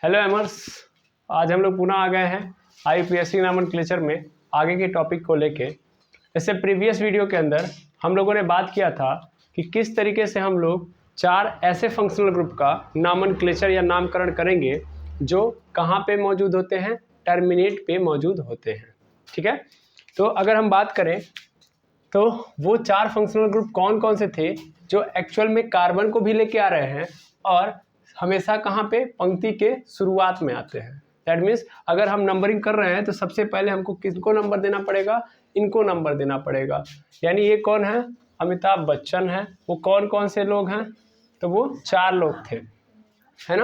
Hello एमर्स, आज हम लोग पुनः आ गए हैं आईपीएससी नॉमेनक्लेचर में आगे के टॉपिक को लेके। इससे प्रीवियस वीडियो के अंदर हम लोगों ने बात किया था कि किस तरीके से हम लोग चार ऐसे फंक्शनल ग्रुप का नॉमेनक्लेचर या नामकरण करेंगे जो कहाँ पे मौजूद होते हैं, टर्मिनेट पे मौजूद होते हैं। ठीक है, तो अगर हम बात करें तो वो चार फंक्शनल ग्रुप कौन कौन से थे जो एक्चुअल में कार्बन को भी लेके आ रहे हैं और हमेशा कहाँ पे, पंक्ति के शुरुआत में आते हैं। दैट मीन्स अगर हम नंबरिंग कर रहे हैं तो सबसे पहले हमको किसको नंबर देना पड़ेगा, इनको नंबर देना पड़ेगा। यानी ये कौन है, अमिताभ बच्चन है। वो कौन कौन से लोग हैं, तो वो चार लोग थे, है ना।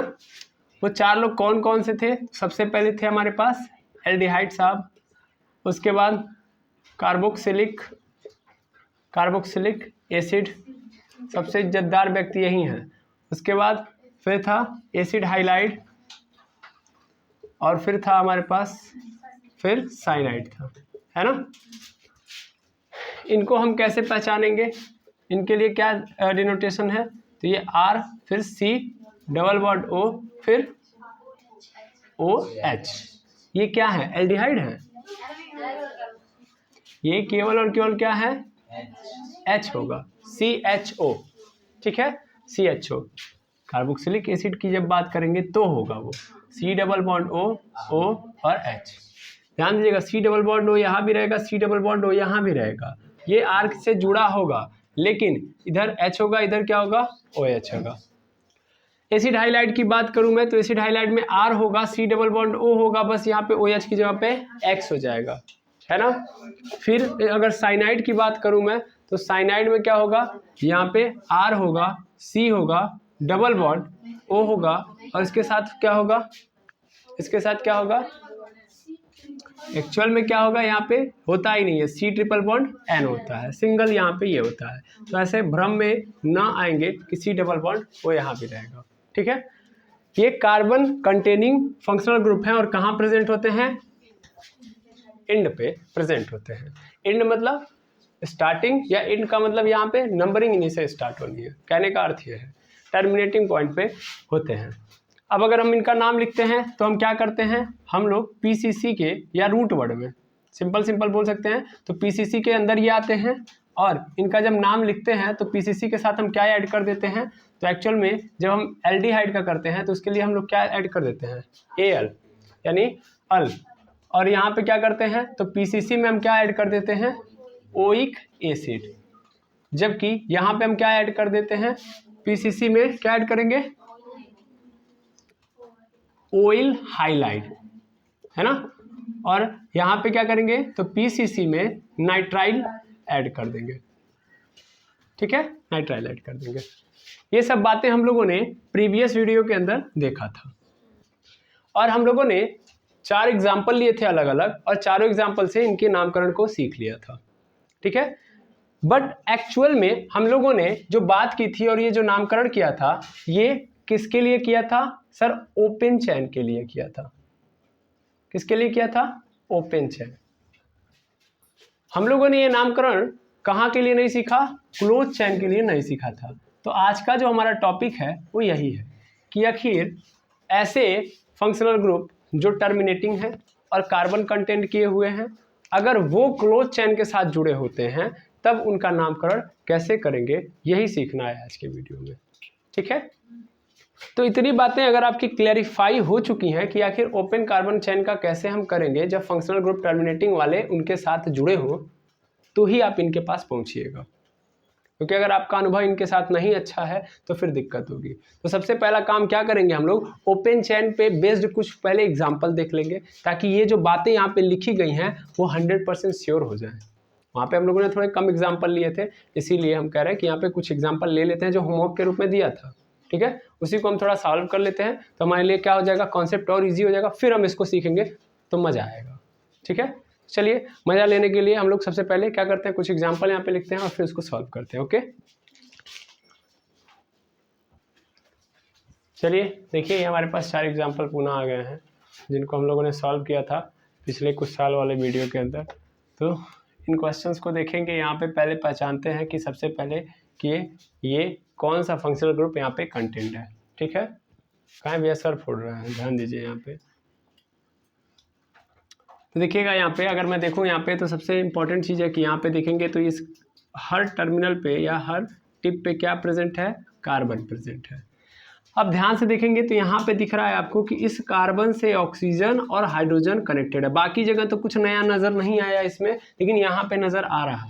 वो चार लोग कौन कौन से थे, सबसे पहले थे हमारे पास एल्डिहाइड साहब, उसके बाद कार्बोक्सिलिक एसिड, सबसे इज्जतदार व्यक्ति यही हैं। उसके बाद फिर था एसिड हाइलाइड और फिर था हमारे पास फिर साइनाइड था, है ना। इनको हम कैसे पहचानेंगे, इनके लिए क्या डिनोटेशन है, तो ये R फिर C डबल बॉन्ड O फिर OH। ये क्या है, एल्डिहाइड है। ये केवल और केवल क्या है, H होगा, CHO। ठीक है, CHO। कार्बोक्सिलिक एसिड की जब बात करेंगे तो होगा वो C डबल बॉन्ड O और H। ध्यान दीजिएगा, C डबल बॉन्ड O यहाँ भी रहेगा, C डबल बॉन्ड O यहाँ भी रहेगा। ये आर्क से जुड़ा होगा, लेकिन इधर H होगा, इधर क्या होगा, OH होगा। एसिड हाइलाइट की बात करूं मैं तो एसिड हाइलाइट में R होगा, C डबल बॉन्ड O होगा, बस यहाँ पे OH की जगह पे X हो जाएगा, है ना। फिर अगर साइनाइड की बात करूं मैं तो साइनाइड में क्या होगा, यहाँ पे R होगा, C होगा, डबल बॉन्ड O होगा और इसके साथ क्या होगा, एक्चुअल में क्या होगा, यहाँ पे होता ही नहीं है, C ट्रिपल बॉन्ड N होता है, सिंगल यहाँ पे ये होता है। तो ऐसे भ्रम में ना आएंगे कि C डबल बॉन्ड वो यहाँ भी रहेगा। ठीक है, ये कार्बन कंटेनिंग फंक्शनल ग्रुप है और कहाँ प्रेजेंट होते हैं, एंड पे प्रेजेंट होते हैं। एंड मतलब स्टार्टिंग, या एंड का मतलब यहाँ पे नंबरिंग इन्हीं से स्टार्ट होनी है, कहने का अर्थ ये है, टर्मिनेटिंग पॉइंट पे होते हैं। अब अगर हम इनका नाम लिखते हैं तो हम क्या करते हैं, हम लोग पीसीसी के या रूट वर्ड में सिंपल बोल सकते हैं, तो पीसीसी के अंदर ये आते हैं और इनका जब नाम लिखते हैं तो पीसीसी के साथ हम क्या ऐड कर देते हैं, तो एक्चुअल में जब हम एल्डिहाइड का करते हैं तो उसके लिए हम लोग क्या ऐड कर देते हैं, एल यानी अल। और यहाँ पे क्या करते हैं, तो पीसीसी में हम क्या ऐड कर देते हैं, ओइक एसिड। जबकि यहाँ पे हम क्या ऐड कर देते हैं, पीसीसी में क्या ऐड करेंगे, ऑयल हाइलाइड, है ना। और यहाँ पे क्या करेंगे, तो पीसीसी में नाइट्राइल ऐड कर देंगे। ठीक है, नाइट्राइल ऐड कर देंगे। ये सब बातें हम लोगों ने प्रीवियस वीडियो के अंदर देखा था और हम लोगों ने चार एग्जाम्पल लिए थे अलग अलग, और चारों एग्जाम्पल से इनके नामकरण को सीख लिया था। ठीक है, बट एक्चुअल में हम लोगों ने जो बात की थी और ये जो नामकरण किया था, ये किसके लिए किया था सर, ओपन चेन के लिए किया था। किसके लिए किया था, ओपन चेन। हम लोगों ने ये नामकरण कहाँ के लिए नहीं सीखा, क्लोज चेन के लिए नहीं सीखा था। तो आज का जो हमारा टॉपिक है वो यही है कि आखिर ऐसे फंक्शनल ग्रुप जो टर्मिनेटिंग है और कार्बन कंटेंट किए हुए हैं, अगर वो क्लोज चेन के साथ जुड़े होते हैं तब उनका नामकरण कैसे करेंगे, यही सीखना है आज के वीडियो में। ठीक है, तो इतनी बातें अगर आपकी क्लैरिफाई हो चुकी हैं कि आखिर ओपन कार्बन चेन का कैसे हम करेंगे जब फंक्शनल ग्रुप टर्मिनेटिंग वाले उनके साथ जुड़े हो, तो ही आप इनके पास पहुंचिएगा। क्योंकि अगर आपका अनुभव इनके साथ नहीं अच्छा है तो फिर दिक्कत होगी। तो सबसे पहला काम क्या करेंगे, हम लोग ओपन चेन पे बेस्ड कुछ पहले एग्जाम्पल देख लेंगे, ताकि ये जो बातें यहाँ पे लिखी गई हैं वो 100% श्योर हो जाए। वहाँ पे हम लोगों ने थोड़े कम एग्जाम्पल लिए थे, इसीलिए हम कह रहे हैं कि यहाँ पे कुछ एग्जाम्पल ले लेते हैं जो होमवर्क के रूप में दिया था। ठीक है, उसी को हम थोड़ा सॉल्व कर लेते हैं, तो हमारे लिए क्या हो जाएगा, कॉन्सेप्ट और ईजी हो जाएगा, फिर हम इसको सीखेंगे तो मज़ा आएगा। ठीक है, चलिए मज़ा लेने के लिए हम लोग सबसे पहले क्या करते हैं, कुछ एग्जाम्पल यहाँ पे लिखते हैं और फिर उसको सॉल्व करते हैं। ओके, चलिए देखिए, हमारे पास चार एग्जाम्पल पुनः आ गए हैं जिनको हम लोगों ने सॉल्व किया था पिछले कुछ साल वाले वीडियो के अंदर। तो इन क्वेश्चंस को देखेंगे, यहाँ पे पहले पहचानते हैं कि सबसे पहले कि ये कौन सा फंक्शनल ग्रुप यहाँ पे कंटेंट है। ठीक है, कहाँ भैया सर फोड़ रहा है, ध्यान दीजिए यहाँ पे। तो देखिएगा यहाँ पे अगर मैं देखूँ यहाँ पे तो सबसे इम्पोर्टेंट चीज़ है कि यहाँ पे देखेंगे तो इस हर टर्मिनल पे या हर टिप पे क्या प्रेजेंट है, कार्बन प्रेजेंट है। अब ध्यान से देखेंगे तो यहाँ पे दिख रहा है आपको कि इस कार्बन से ऑक्सीजन और हाइड्रोजन कनेक्टेड है। बाकी जगह तो कुछ नया नज़र नहीं आया इसमें, लेकिन यहाँ पे नज़र आ रहा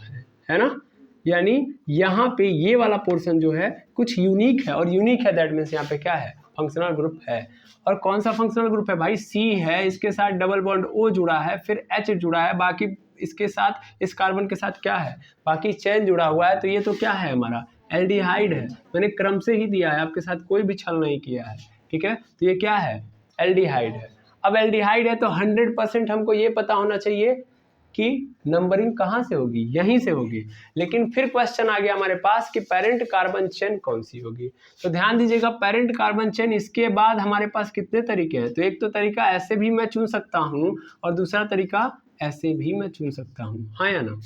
है ना। यानी यहाँ पे ये वाला पोर्शन जो है कुछ यूनिक है, और यूनिक है दैट मीन्स यहाँ पे क्या है, फंक्शनल ग्रुप है। और कौन सा फंक्शनल ग्रुप है भाई, सी है, इसके साथ डबल बॉन्ड O जुड़ा है, फिर H जुड़ा है, बाकी इसके साथ इस कार्बन के साथ क्या है, बाकी चेन जुड़ा हुआ है। तो ये तो क्या है, हमारा एल्डिहाइड है। मैंने क्रम से ही दिया है, आपके साथ कोई भी छल नहीं किया है, ठीक है। तो ये क्या है, एल्डिहाइड है। अब एल्डिहाइड है तो 100% हमको ये पता होना चाहिए कि नंबरिंग कहाँ से होगी, यहीं से होगी। लेकिन फिर क्वेश्चन आ गया हमारे पास कि पेरेंट कार्बन चेन कौन सी होगी। तो ध्यान दीजिएगा, पेरेंट कार्बन चेन इसके बाद हमारे पास कितने तरीके हैं। तो एक तो तरीका ऐसे भी मैं चुन सकता हूँ, और दूसरा तरीका ऐसे भी मैं चुन सकता हूँ, हाँ या ना।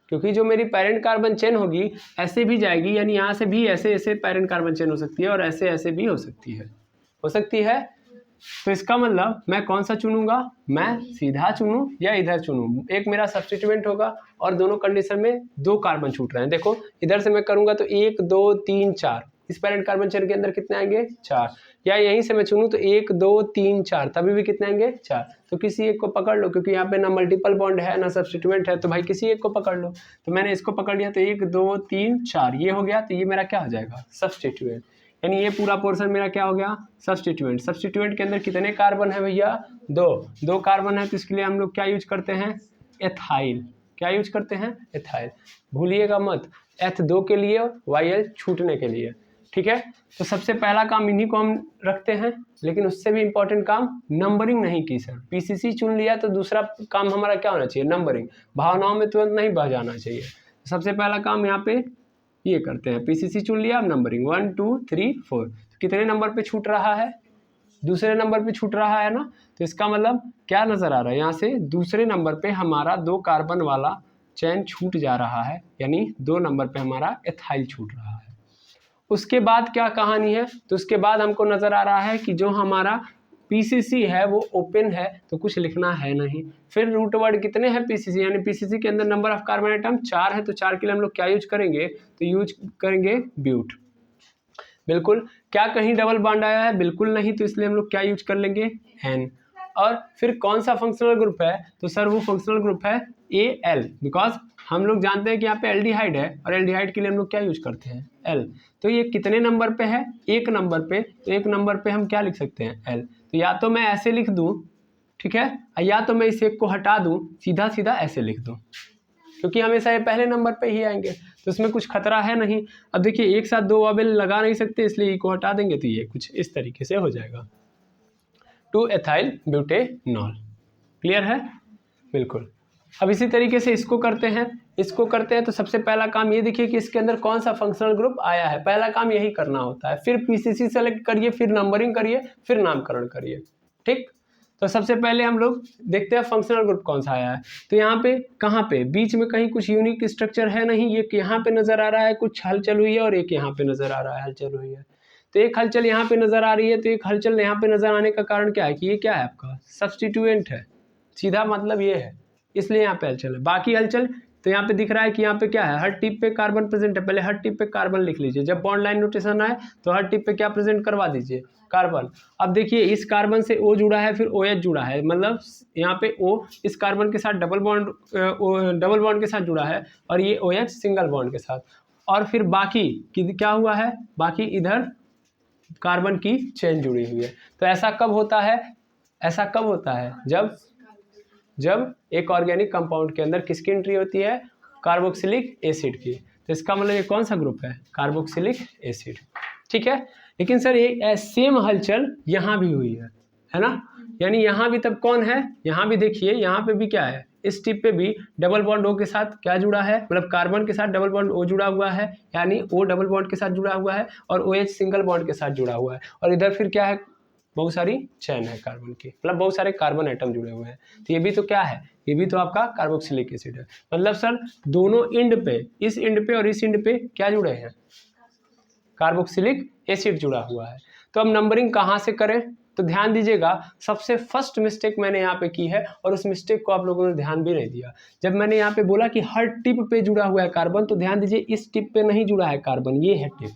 क्योंकि जो मेरी पेरेंट कार्बन चेन होगी ऐसे भी जाएगी, यानी यहाँ से भी ऐसे ऐसे पेरेंट कार्बन चेन हो सकती है, और ऐसे ऐसे भी हो सकती है। तो इसका मतलब मैं कौन सा चुनूंगा, मैं सीधा चुनूं या इधर चुनूं। एक मेरा सब्स्टिट्यूएंट होगा, और दोनों कंडीशन में 2 कार्बन छूट रहे हैं। देखो इधर से मैं करूंगा तो 1 2 3 4, इस पेरेंट कार्बन चेन के अंदर कितने आएंगे, 4। या यहीं से मैं चुनूं तो 1 2 3 4, तभी भी कितने आएंगे, 4। तो किसी एक को पकड़ लो, क्योंकि यहाँ पे ना मल्टीपल बॉन्ड है ना सब्स्टिट्यूएंट है, तो भाई किसी एक को पकड़ लो। तो मैंने इसको पकड़ लिया, तो 1 2 3 4 ये हो गया। तो ये मेरा क्या हो जाएगा, सब्स्टिट्यूएंट। यानी ये पूरा पोर्शन मेरा क्या हो गया, सब्स्टिट्यूएंट। सब्स्टिट्यूएंट के अंदर कितने कार्बन है भैया, 2 कार्बन है। तो इसके लिए हम लोग क्या यूज करते हैं, एथाइल। क्या यूज करते हैं, एथाइल। भूलिएगा मत, H2 के लिए, YL छूटने के लिए, ठीक है। तो सबसे पहला काम इन्हीं को हम रखते हैं, लेकिन उससे भी इंपॉर्टेंट काम नंबरिंग नहीं की सर। PCC चुन लिया तो दूसरा काम हमारा क्या होना चाहिए, नंबरिंग। भावनाओं में तुरंत नहीं बह जाना चाहिए। सबसे पहला काम यहाँ पे ये करते हैं, PCC चुन लिया, अब नंबरिंग 1 2 3 4। तो कितने नंबर पे छूट रहा है, दूसरे नंबर पे छूट रहा है ना। तो इसका मतलब क्या नज़र आ रहा है, यहाँ से दूसरे नंबर पे हमारा 2 कार्बन वाला चेन छूट जा रहा है, यानी 2 नंबर पे हमारा एथाइल छूट रहा है। उसके बाद क्या कहानी है, तो उसके बाद हमको नज़र आ रहा है कि जो हमारा PCC है वो ओपन है, तो कुछ लिखना है नहीं। फिर रूट वर्ड कितने हैं PCC, यानी PCC के अंदर नंबर ऑफ कार्बन आइटम 4 है। तो 4 के लिए हम लोग क्या यूज करेंगे, तो यूज करेंगे ब्यूट। बिल्कुल। क्या कहीं डबल बॉन्ड आया है, बिल्कुल नहीं। तो इसलिए हम लोग क्या यूज कर लेंगे, एन। और फिर कौन सा फंक्शनल ग्रुप है, तो सर वो फंक्शनल ग्रुप है AL, बिकॉज हम लोग जानते हैं कि यहाँ पे एल्डिहाइड है, और एल्डिहाइड के लिए हम लोग क्या यूज करते हैं, L। तो ये कितने नंबर पे है, 1 नंबर पे। तो 1 नंबर पे हम क्या लिख सकते हैं, L। तो या तो मैं ऐसे लिख दूं, ठीक है, या तो मैं इस एक को हटा दूं, सीधा सीधा ऐसे लिख दूं, क्योंकि हमेशा ये पहले नंबर पे ही आएंगे, तो इसमें कुछ खतरा है नहीं। अब देखिए एक साथ 2 वावेल लगा नहीं सकते, इसलिए को हटा देंगे, तो ये कुछ इस तरीके से हो जाएगा, 2 एथाइल ब्यूटेनॉल। क्लियर है, बिल्कुल। अब इसी तरीके से इसको करते हैं, तो सबसे पहला काम ये देखिए कि इसके अंदर कौन सा फंक्शनल ग्रुप आया है, पहला काम यही करना होता है। फिर PCC सेलेक्ट करिए, फिर नंबरिंग करिए, फिर नामकरण करिए, ठीक। तो सबसे पहले हम लोग देखते हैं फंक्शनल ग्रुप कौन सा आया है। तो यहाँ पे कहाँ पे बीच में कहीं कुछ यूनिक स्ट्रक्चर है नहीं, ये यहाँ पे नजर आ रहा है कुछ हलचल हुई है, और एक यहाँ पे नजर आ रहा है हलचल हुई है। तो एक हलचल यहाँ पे नजर आ रही है, तो एक हलचल यहाँ पे नजर आने का कारण क्या है कि ये क्या है, आपका सब्स्टिट्यूएंट है, सीधा मतलब ये है, इसलिए यहाँ पे हलचल है। बाकी हलचल तो यहाँ पे दिख रहा है कि यहाँ पे क्या है, हर टिप पे कार्बन प्रेजेंट है। पहले हर टिप पे कार्बन लिख लीजिए, जब बॉन्ड लाइन नोटेशन आए तो हर टिप पे क्या प्रेजेंट करवा दीजिए, कार्बन। अब देखिए इस कार्बन से O जुड़ा है, फिर OH जुड़ा है, मतलब यहाँ पे O इस कार्बन के साथ डबल बॉन्ड के साथ जुड़ा है, और ये OH सिंगल बॉन्ड के साथ। और फिर बाकी क्या हुआ है, बाकी इधर कार्बन की चेन जुड़ी हुई है। तो ऐसा कब होता है, जब एक ऑर्गेनिक कंपाउंड के अंदर किसकी एंट्री होती है, कार्बोक्सिलिक एसिड की। तो इसका मतलब ये कौन सा ग्रुप है, कार्बोक्सिलिक एसिड, ठीक है। लेकिन सर ये सेम हलचल यहाँ भी हुई है ना, यानी यहाँ भी तब कौन है, यहाँ भी देखिए, यहाँ पे भी क्या है, इस टिप पे भी डबल बॉन्ड O के साथ क्या जुड़ा है, मतलब कार्बन के साथ डबल बॉन्ड O जुड़ा हुआ है, यानी O डबल बॉन्ड के साथ जुड़ा हुआ है, और OH सिंगल बॉन्ड के साथ जुड़ा हुआ है। और इधर फिर क्या है, बहुत सारी चेन है कार्बन की, मतलब बहुत सारे कार्बन आइटम जुड़े हुए हैं। तो ये भी तो क्या है, ये भी तो आपका कार्बोक्सिलिक एसिड है। मतलब सर दोनों एंड पे, इस एंड पे और इस एंड पे क्या जुड़े हैं, कार्बोक्सिलिक एसिड जुड़ा हुआ है। तो अब नंबरिंग कहाँ से करें, तो ध्यान दीजिएगा सबसे फर्स्ट मिस्टेक मैंने यहाँ पे की है और उस मिस्टेक को आप लोगों ने ध्यान भी नहीं दिया। जब मैंने यहाँ पे बोला कि हर टिप पे जुड़ा हुआ है कार्बन, तो ध्यान दीजिए इस टिप पे नहीं जुड़ा है कार्बन, ये है टिप,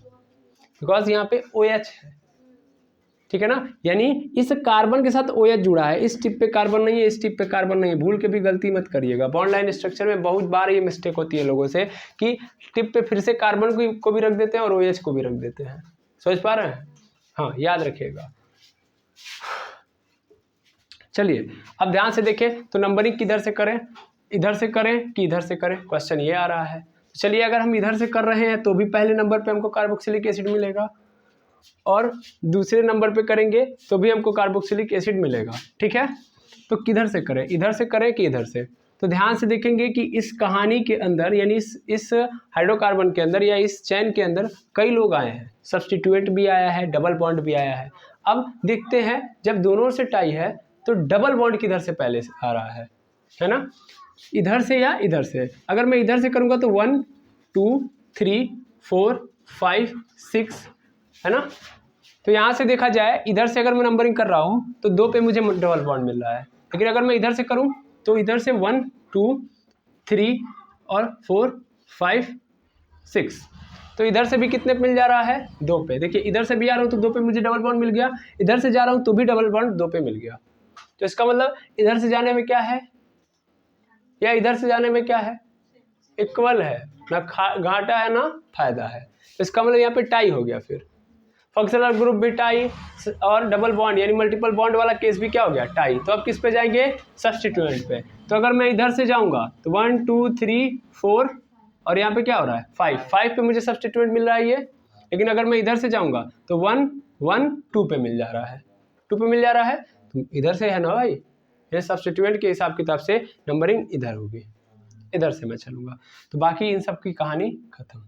बिकॉज यहाँ पे OH है, ठीक है ना, यानी इस कार्बन के साथ OH जुड़ा है, इस टिप पे कार्बन नहीं है, इस टिप पे कार्बन नहीं है। भूल के भी गलती मत करिएगा, बॉन्ड लाइन स्ट्रक्चर में बहुत बार ये मिस्टेक होती है लोगों से कि टिप पे फिर से कार्बन को भी रख देते हैं और OH को भी रख देते हैं। सोच पा रहे हैं? हाँ, याद रखिएगा। चलिए अब ध्यान से देखें, तो नंबरिंग किधर से करें, इधर से करें कि इधर से करें, क्वेश्चन ये आ रहा है। चलिए अगर हम इधर से कर रहे हैं तो भी पहले नंबर पे हमको कार्बोक्सिलिक एसिड मिलेगा और दूसरे नंबर पे करेंगे तो भी हमको कार्बोक्सिलिक एसिड मिलेगा, ठीक है। तो किधर से करें, इधर से करें कि इधर से, तो ध्यान से देखेंगे कि इस कहानी के अंदर यानी इस हाइड्रोकार्बन के अंदर या इस चैन के अंदर कई लोग आए हैं, सब्स्टिट्यूएंट भी आया है, डबल बॉन्ड भी आया है। अब देखते हैं जब दोनों से टाई है तो डबल बॉन्ड किधर से पहले आ रहा है ना, इधर से या इधर से। अगर मैं इधर से करूँगा तो 1 2 3 4 5 6 है ना। तो यहाँ से देखा जाए इधर से अगर मैं नंबरिंग कर रहा हूँ तो 2 पे मुझे डबल बॉन्ड मिल रहा है, लेकिन अगर मैं इधर से करूँ तो इधर से 1 2 3 और 4 5 6, तो इधर से भी कितने पे मिल जा रहा है, 2 पे। देखिए इधर से भी आ रहा हूँ तो 2 पे मुझे डबल बॉन्ड मिल गया, इधर से जा रहा हूँ तो भी डबल बॉन्ड 2 पे मिल गया। तो इसका मतलब इधर से जाने में क्या है या इधर से जाने में क्या है, इक्वल है, ना घाटा है ना फायदा है। तो इसका मतलब यहाँ पे टाई हो गया। फिर फंक्शनल ग्रुप भी टाई और डबल बॉन्ड यानी मल्टीपल बॉन्ड वाला केस भी क्या हो गया, टाई। तो अब किस पे जाएंगे, सब्स्टिट्यूएंट पे। तो अगर मैं इधर से जाऊंगा तो 1 2 3 4 और यहाँ पे क्या हो रहा है 5 पे मुझे सब्स्टिट्यूएंट मिल रहा है ये, लेकिन अगर मैं इधर से जाऊंगा तो 1 1 2 पे मिल जा रहा है, 2 पे मिल जा रहा है। तो इधर से है ना भाई, ये सब्स्टिट्यूएंट के हिसाब किताब से नंबरिंग इधर होगी, इधर से मैं चलूंगा। तो बाकी इन सब की कहानी खत्म,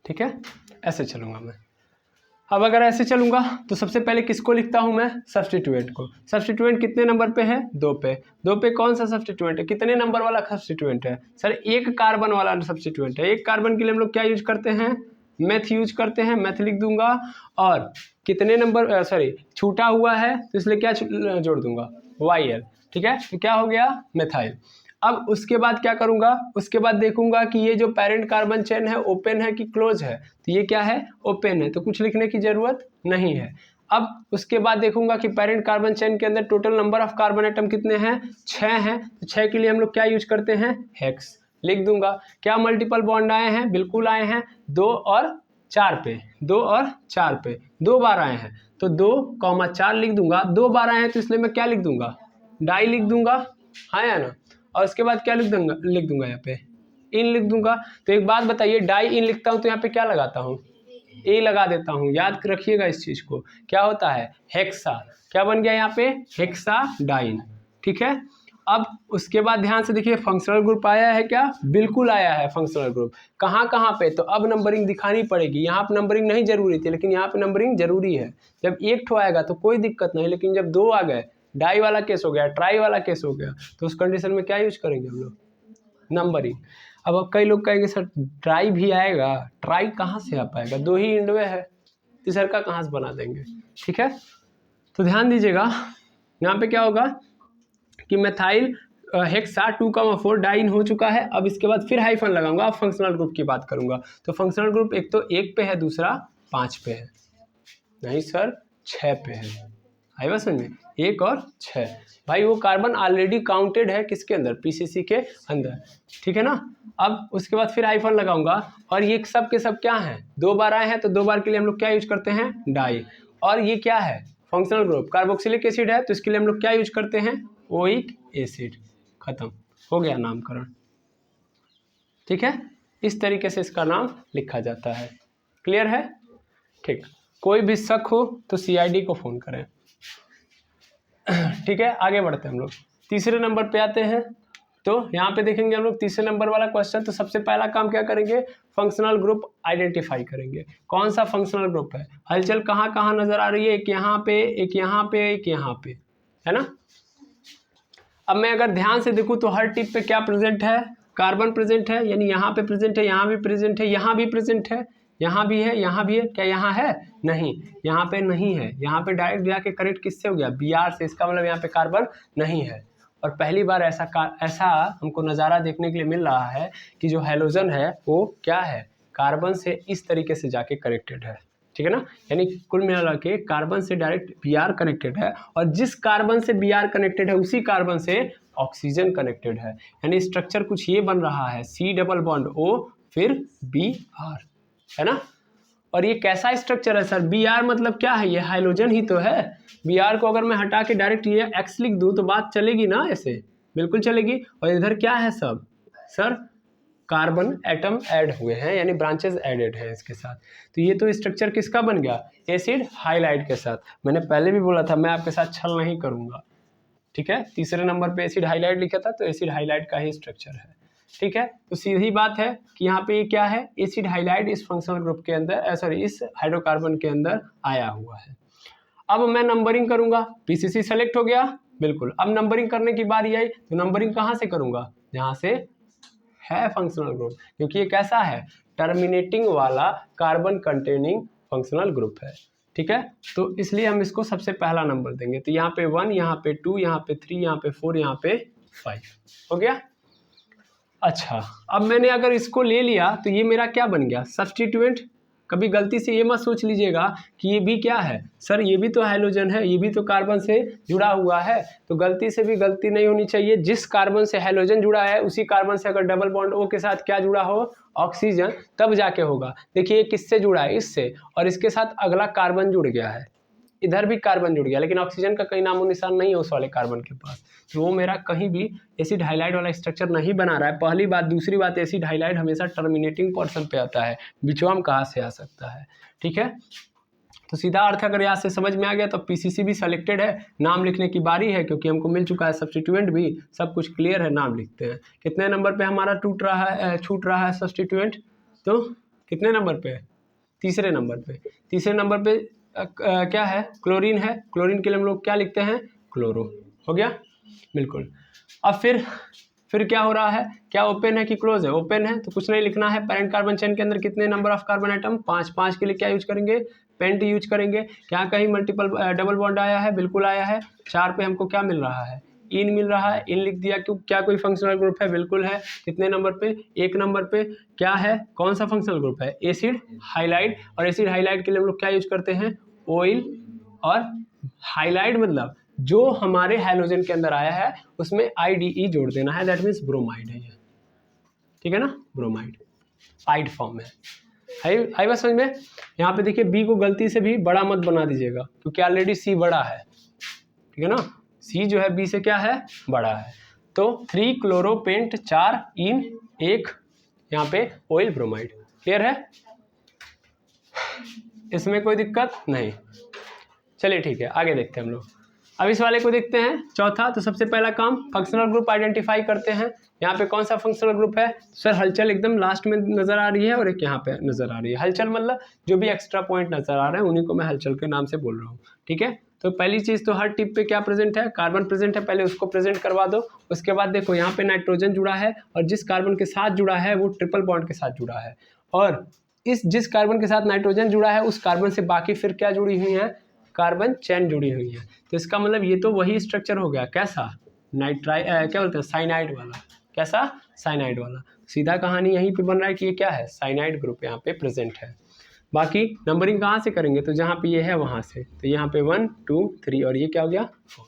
ठीक है, ऐसे चलूंगा मैं। अब अगर ऐसे चलूंगा तो सबसे पहले किसको लिखता हूं मैं, सब्स्टिट्यूएंट को। सब्स्टिट्यूएंट कितने नंबर पे है, 2 पे। 2 पे कौन सा सब्स्टिट्यूएंट है, कितने नंबर वाला सब्स्टिट्यूएंट है, सर 1 कार्बन वाला सब्स्टिट्यूएंट है। 1 कार्बन के लिए हम लोग क्या यूज करते हैं, मेथ यूज करते हैं, मेथ लिख दूंगा। और कितने नंबर छूटा हुआ है तो इसलिए क्या जोड़ दूंगा, YL, ठीक है। तो क्या हो गया, मेथाइल। अब उसके बाद क्या करूंगा, उसके बाद देखूंगा कि ये जो पेरेंट कार्बन चेन है ओपन है कि क्लोज है, तो ये क्या है, ओपन है, तो कुछ लिखने की जरूरत नहीं है। अब उसके बाद देखूंगा कि पेरेंट कार्बन चेन के अंदर total number of carbon atom कितने हैं, 6 हैं। तो 6 के लिए हम लोग क्या यूज करते हैं, हेक्स, लिख दूंगा। क्या मल्टीपल बॉन्ड आए हैं, बिल्कुल आए हैं, 2 और 4 पे, 2 और 4 पे 2 बार आए हैं, तो 2, 4 लिख दूंगा। 2 बार आए हैं तो इसलिए मैं क्या लिख दूंगा, डाई लिख दूंगा, हाँ या ना। और उसके बाद क्या लिख दूंगा यहाँ पे, इन लिख दूंगा। तो एक बात बताइए, डाई इन लिखता हूँ तो यहाँ पे क्या लगाता हूँ, ए लगा देता हूँ, याद रखिएगा इस चीज को। क्या होता है, हेक्सा, क्या बन गया यहाँ पे, हेक्सा डाइन, ठीक है। अब उसके बाद ध्यान से देखिए, फंक्शनल ग्रुप आया है क्या, बिल्कुल आया है फंक्शनल ग्रुप। कहाँ कहाँ पे, तो अब नंबरिंग दिखानी पड़ेगी। यहाँ पे नंबरिंग नहीं जरूरी थी, लेकिन यहाँ पे नंबरिंग जरूरी है। जब 1 ठो आएगा तो कोई दिक्कत नहीं, लेकिन जब 2 आ गए, डाई वाला केस हो गया, ट्राई वाला केस हो गया, तो उस कंडीशन में क्या यूज करेंगे हम लोग, नंबरिंग। अब कई लोग कहेंगे सर ट्राई भी आएगा, ट्राई कहाँ से आ पाएगा, 2 ही इंडवे है, तीसरा का कहाँ से बना देंगे, ठीक है। तो ध्यान दीजिएगा, यहाँ पे क्या होगा कि मेथाइल हेक्सा 2,4 डाइन हो चुका है। अब इसके बाद फिर हाइफन लगाऊंगा, अब फंक्शनल ग्रुप की बात करूंगा। तो फंक्शनल ग्रुप एक तो 1 पे है, दूसरा 5 पे है, नहीं सर 6 पे है, आई बात समझ में, 1 और 6। भाई वो कार्बन ऑलरेडी काउंटेड है किसके अंदर, पीसीसी के अंदर, ठीक है ना। अब उसके बाद फिर हाइफन लगाऊंगा, और ये सब के सब क्या हैं, 2 बार आए हैं, तो 2 बार के लिए हम लोग क्या यूज करते हैं, डाई। और ये क्या है, फंक्शनल ग्रुप कार्बोक्सिलिक एसिड है, तो इसके लिए हम लोग क्या यूज करते हैं, ओइक एसिड। खत्म हो गया नामकरण, ठीक है। इस तरीके से इसका नाम लिखा जाता है, क्लियर है, ठीक। कोई भी शक हो तो CID को फोन करें, ठीक है। आगे बढ़ते हैं हम लोग, तीसरे नंबर पे आते हैं। तो यहाँ पे देखेंगे हम लोग तीसरे नंबर वाला क्वेश्चन। तो सबसे पहला काम क्या करेंगे, फंक्शनल ग्रुप आइडेंटिफाई करेंगे। कौन सा फंक्शनल ग्रुप है, हलचल कहाँ कहाँ नजर आ रही है, एक यहाँ पे, एक यहाँ पे, एक यहाँ पे, है ना। अब मैं अगर ध्यान से देखूँ तो हर टिप पे क्या प्रेजेंट है, कार्बन प्रेजेंट है, यानी यहाँ पे प्रेजेंट है, यहाँ भी प्रेजेंट है, यहाँ भी प्रेजेंट है, यहाँ भी है, यहाँ भी है, क्या यहाँ है? नहीं, यहाँ पे नहीं है, यहाँ पे डायरेक्ट जाके कनेक्ट किससे हो गया? Br से। इसका मतलब यहाँ पे कार्बन नहीं है। और पहली बार ऐसा हमको नज़ारा देखने के लिए मिल रहा है कि जो हैलोजन है वो क्या है? कार्बन से इस तरीके से जाके कनेक्टेड है, ठीक है ना। यानी कुल मिला के कार्बन से डायरेक्ट Br कनेक्टेड है, और जिस कार्बन से Br कनेक्टेड है उसी कार्बन से ऑक्सीजन कनेक्टेड है। यानी स्ट्रक्चर कुछ ये बन रहा है, C डबल बॉन्ड O फिर Br, है ना। और ये कैसा स्ट्रक्चर है सर? Br मतलब क्या है? ये हाइड्रोजन ही तो है। Br को अगर मैं हटा के डायरेक्ट ये X लिख दूं तो बात चलेगी ना? ऐसे बिल्कुल चलेगी। और इधर क्या है सब सर? कार्बन एटम ऐड हुए हैं, यानी ब्रांचेस एडेड हैं इसके साथ। तो ये तो स्ट्रक्चर किसका बन गया? एसिड हाइलाइड के साथ। मैंने पहले भी बोला था मैं आपके साथ छल नहीं करूंगा, ठीक है। तीसरे नंबर पे एसिड हाइलाइड लिखा था, तो एसिड हाइलाइड का ही स्ट्रक्चर है, ठीक है। तो सीधी बात है कि यहाँ पे ये क्या है? एसिड हाइलाइड इस फंक्शनल ग्रुप के अंदर, सॉरी इस हाइड्रोकार्बन के अंदर आया हुआ है। अब मैं नंबरिंग करूंगा, पीसीसी सेलेक्ट हो गया, बिल्कुल। अब नंबरिंग करने की बारी आई, तो नंबरिंग कहाँ से करूंगा? जहाँ से है फंक्शनल ग्रुप, क्योंकि ये कैसा है? टर्मिनेटिंग वाला कार्बन कंटेनिंग फंक्शनल ग्रुप है, ठीक है। तो इसलिए हम इसको सबसे पहला नंबर देंगे। तो यहाँ पे 1, यहाँ पे 2, यहाँ पे 3, यहाँ पे 4, यहाँ पे 5 हो गया। अच्छा, अब मैंने अगर इसको ले लिया तो ये मेरा क्या बन गया? सब्स्टिट्यूएंट। कभी गलती से ये मत सोच लीजिएगा कि ये भी क्या है सर, ये भी तो हैलोजन है, ये भी तो कार्बन से जुड़ा हुआ है। तो गलती से भी गलती नहीं होनी चाहिए। जिस कार्बन से हैलोजन जुड़ा है उसी कार्बन से अगर डबल बॉन्ड O के साथ क्या जुड़ा हो? ऑक्सीजन, तब जाके होगा। देखिए ये किससे जुड़ा है? इससे, और इसके साथ अगला कार्बन जुड़ गया है, इधर भी कार्बन जुड़ गया, लेकिन ऑक्सीजन का कहीं नामो निशान नहीं है उस वाले कार्बन के पास। तो वो मेरा कहीं भी एसिड हाइलाइड वाला स्ट्रक्चर नहीं बना रहा है, पहली बात। दूसरी बात, एसिड हाइलाइड हमेशा टर्मिनेटिंग पोर्शन पे आता है, बिचवाम कहाँ से आ सकता है, ठीक है। तो सीधा अर्थ अगर यहाँ से समझ में आ गया तो पीसीसी भी सेलेक्टेड है। नाम लिखने की बारी है, क्योंकि हमको मिल चुका है सब्स्टिट्यूएंट भी, सब कुछ क्लियर है। नाम लिखते हैं। कितने नंबर पे हमारा छूट रहा है सब्स्टिट्यूएंट? तो कितने नंबर पे? तीसरे नंबर पे। तीसरे नंबर पे क्या है? क्लोरीन है। क्लोरीन के लिए हम लोग क्या लिखते हैं? क्लोरो। हो गया, बिल्कुल। अब फिर क्या हो रहा है? क्या ओपन है कि क्लोज है? ओपन है, तो कुछ नहीं लिखना है। पैरेंट कार्बन चेन के अंदर कितने नंबर ऑफ कार्बन एटम? 5। 5 के लिए क्या यूज करेंगे? पेंट यूज करेंगे। क्या कहीं मल्टीपल डबल बॉन्ड आया है? बिल्कुल आया है। 4 पे हमको क्या मिल रहा है? इन मिल रहा है। इन लिख दिया। क्यों? क्या कोई फंक्शनल ग्रुप है? बिल्कुल है। कितने नंबर पे? 1 नंबर पे। क्या है? कौन सा फंक्शनल ग्रुप है? Acid halide. और एसिड हाइलाइड के लिए हम लोग क्या यूज करते हैं? ऑयल। और हाइलाइड मतलब जो हमारे हैलोजन के अंदर आया है उसमें IDE जोड़ देना है, दैट मीन्स ब्रोमाइड है ये, ठीक है ना। ब्रोमाइड आइड फॉर्म है। आई बात समझ में? यहाँ पे देखिए B को गलती से भी बड़ा मत बना दीजिएगा, क्योंकि ऑलरेडी C बड़ा है, ठीक है ना। C जो है B से क्या है? बड़ा है। तो 3 क्लोरोपेंट, 4 इन, 1 यहाँ पे ऑयल ब्रोमाइड। क्लियर है? इसमें कोई दिक्कत नहीं। चलिए ठीक है, आगे देखते हैं हम लोग। अब इस वाले को देखते हैं, चौथा। तो सबसे पहला काम फंक्शनल ग्रुप आइडेंटिफाई करते हैं। यहाँ पे कौन सा फंक्शनल ग्रुप है सर? हलचल एकदम लास्ट में नजर आ रही है, और एक यहाँ पे नजर आ रही है। हलचल मतलब जो भी एक्स्ट्रा पॉइंट नजर आ रहे हैं उन्हीं को मैं हलचल के नाम से बोल रहा हूँ, ठीक है। तो पहली चीज तो हर टिप पे क्या प्रेजेंट है? कार्बन प्रेजेंट है, पहले उसको प्रेजेंट करवा दो। उसके बाद देखो यहाँ पे नाइट्रोजन जुड़ा है, और जिस कार्बन के साथ जुड़ा है वो ट्रिपल बॉन्ड के साथ जुड़ा है। और जिस कार्बन के साथ नाइट्रोजन जुड़ा है उस कार्बन से बाकी फिर क्या जुड़ी हुई है? कार्बन चेन जुड़ी हुई है। तो इसका मतलब ये तो वही स्ट्रक्चर हो गया। कैसा? क्या बोलते हैं? साइनाइड वाला। कैसा? साइनाइड वाला। सीधा कहानी यहीं पे बन रहा है कि ये क्या है? साइनाइड ग्रुप यहाँ पे प्रेजेंट है। बाकी नंबरिंग कहाँ से करेंगे? तो जहाँ पे ये है वहाँ से। तो यहाँ पे 1 2 3 और ये क्या हो गया? 4।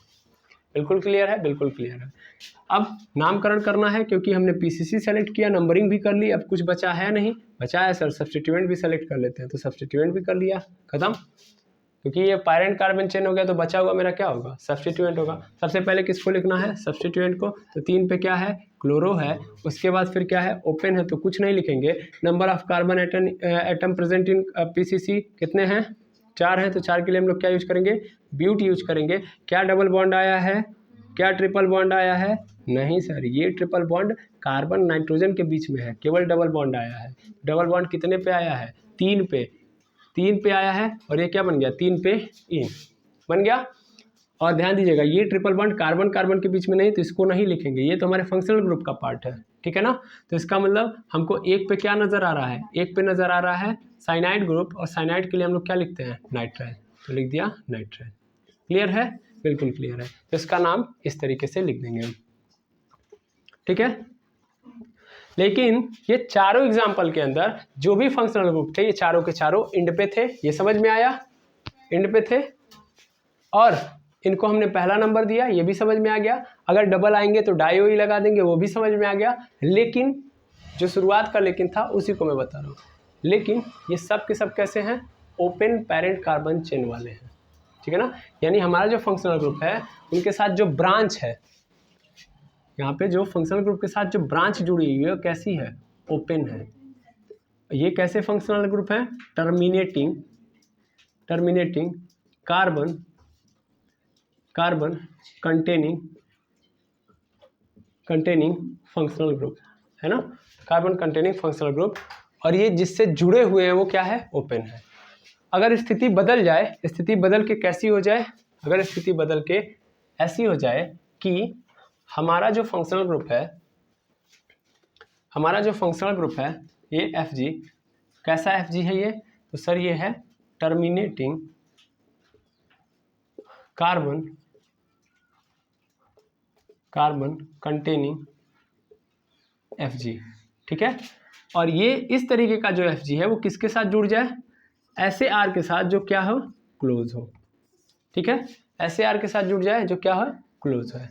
बिल्कुल क्लियर है? बिल्कुल क्लियर है। अब नामकरण करना है, क्योंकि हमने पीसीसी सेलेक्ट किया, नंबरिंग भी कर ली। अब कुछ बचा है नहीं? बचा है सर सब्स्टिट्यूएंट भी सेलेक्ट कर लेते हैं। तो सब्स्टिट्यूएंट भी कर लिया, खत्म। क्योंकि ये पैरेंट कार्बन चेन हो गया, तो बचा हुआ मेरा क्या होगा? सब्स्टिट्यूएंट होगा। सबसे पहले किसको लिखना है? सब्स्टिट्यूएंट को। तो 3 पे क्या है? क्लोरो है। उसके बाद फिर क्या है? ओपन है, तो कुछ नहीं लिखेंगे। Number of carbon atom present in PCC कितने हैं? 4 हैं। तो 4 के लिए हम लोग क्या यूज करेंगे? ब्यूट यूज करेंगे। क्या डबल बॉन्ड आया है? क्या ट्रिपल बॉन्ड आया है? नहीं सर, ये ट्रिपल बॉन्ड कार्बन नाइट्रोजन के बीच में है, केवल डबल बॉन्ड आया है। डबल बॉन्ड कितने पे आया है? 3 पे आया है। और ये क्या बन गया? 3 पे इन बन गया। और ध्यान दीजिएगा ये ट्रिपल बॉन्ड कार्बन कार्बन के बीच में नहीं, तो इसको नहीं लिखेंगे, ये तो हमारे फंक्शनल ग्रुप का पार्ट है, ठीक है ना। तो इसका मतलब हमको एक पे क्या नज़र आ रहा है, एक पे नज़र आ रहा है साइनाइड ग्रुप, और साइनाइड के लिए हम लोग क्या लिखते हैं, नाइट्राइल, तो लिख दिया नाइट्राइल। क्लियर है, बिल्कुल क्लियर है। तो इसका नाम इस तरीके से लिख देंगे हम, ठीक है। लेकिन ये चारों एग्जाम्पल के अंदर जो भी फंक्शनल ग्रुप थे ये चारों के चारों इंड पे थे, ये समझ में आया, इंड पे थे, और इनको हमने पहला नंबर दिया, ये भी समझ में आ गया। अगर डबल आएंगे तो डाई लगा देंगे, वो भी समझ में आ गया। लेकिन जो शुरुआत का लेकिन था उसी को मैं बता रहा हूँ। लेकिन ये सब के सब कैसे हैं, ओपन पेरेंट कार्बन चेन वाले हैं, ठीक है ना। यानी हमारा जो फंक्शनल ग्रुप है उनके साथ जो ब्रांच है, यहाँ पे जो फंक्शनल ग्रुप के साथ जो ब्रांच जुड़ी हुई है कैसी है, ओपन है। ये कैसे फंक्शनल ग्रुप है, terminating carbon containing functional group, है ना, कार्बन कंटेनिंग फंक्शनल ग्रुप। और ये जिससे जुड़े हुए हैं वो क्या है, ओपन है। अगर स्थिति बदल जाए, स्थिति बदल के कैसी हो जाए, अगर स्थिति बदल के ऐसी हो जाए कि हमारा जो फंक्शनल ग्रुप है ये Fg, कैसा Fg है ये, तो सर ये है टर्मिनेटिंग कार्बन कंटेनिंग Fg, ठीक है। और ये इस तरीके का जो Fg है वो किसके साथ जुड़ जाए, ऐसे R के साथ जो क्या हो, क्लोज हो, ठीक है, ऐसे R के साथ जुड़ जाए जो क्या हो, क्लोज है।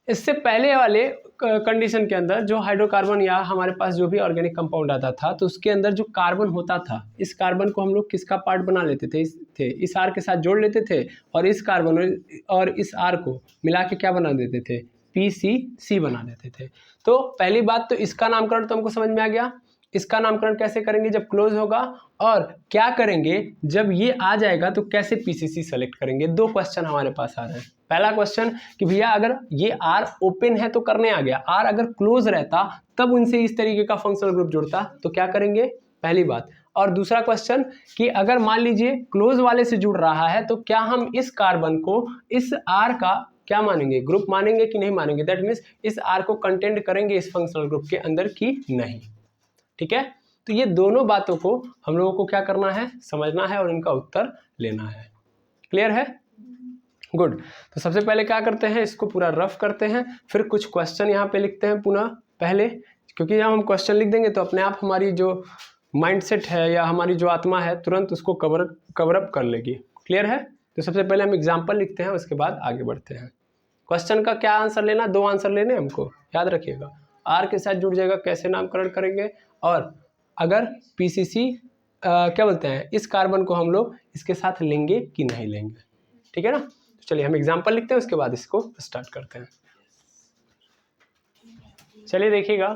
इससे पहले वाले कंडीशन के अंदर जो हाइड्रोकार्बन या हमारे पास जो भी ऑर्गेनिक कंपाउंड आता था तो उसके अंदर जो कार्बन होता था, इस कार्बन को हम लोग किसका पार्ट बना लेते थे, इस आर के साथ जोड़ लेते थे, और इस कार्बन और इस आर को मिला के क्या बना देते थे, PCC बना देते थे। तो पहली बात तो इसका नामकरण तो हमको समझ में आ गया। इसका नामकरण कैसे करेंगे, जब क्लोज होगा, और क्या करेंगे जब ये आ जाएगा तो कैसे PCC सेलेक्ट करेंगे। दो क्वेश्चन हमारे पास आ रहे हैं। पहला क्वेश्चन कि भैया अगर ये R ओपन है तो करने आ गया, R अगर क्लोज रहता तब उनसे इस तरीके का फंक्शनल ग्रुप जुड़ता तो क्या करेंगे, पहली बात। और दूसरा क्वेश्चन कि अगर मान लीजिए क्लोज वाले से जुड़ रहा है तो क्या हम इस कार्बन को इस R का क्या मानेंगे, ग्रुप मानेंगे कि नहीं मानेंगे, दैट मीन्स इस R को कंटेंट करेंगे इस फंक्शनल ग्रुप के अंदर कि नहीं, ठीक है। तो ये दोनों बातों को हम लोगों को क्या करना है, समझना है और इनका उत्तर लेना है। क्लियर है, गुड। तो सबसे पहले क्या करते हैं, इसको पूरा रफ करते हैं, फिर कुछ क्वेश्चन यहाँ पे लिखते हैं पुनः पहले, क्योंकि जब हम क्वेश्चन लिख देंगे तो अपने आप हमारी जो माइंडसेट है या हमारी जो आत्मा है तुरंत उसको कवर अप कर लेगी। क्लियर है। तो सबसे पहले हम एग्जाम्पल लिखते हैं, उसके बाद आगे बढ़ते हैं। क्वेश्चन का क्या आंसर लेना, दो आंसर लेने हमको, याद रखिएगा। आर के साथ जुड़ जाएगा, कैसे नामकरण करेंगे, और अगर PCC क्या बोलते हैं, इस कार्बन को हम लोग इसके साथ लेंगे कि नहीं लेंगे, ठीक है ना। तो चलिए हम एग्जाम्पल लिखते हैं, उसके बाद इसको स्टार्ट करते हैं। चलिए देखिएगा,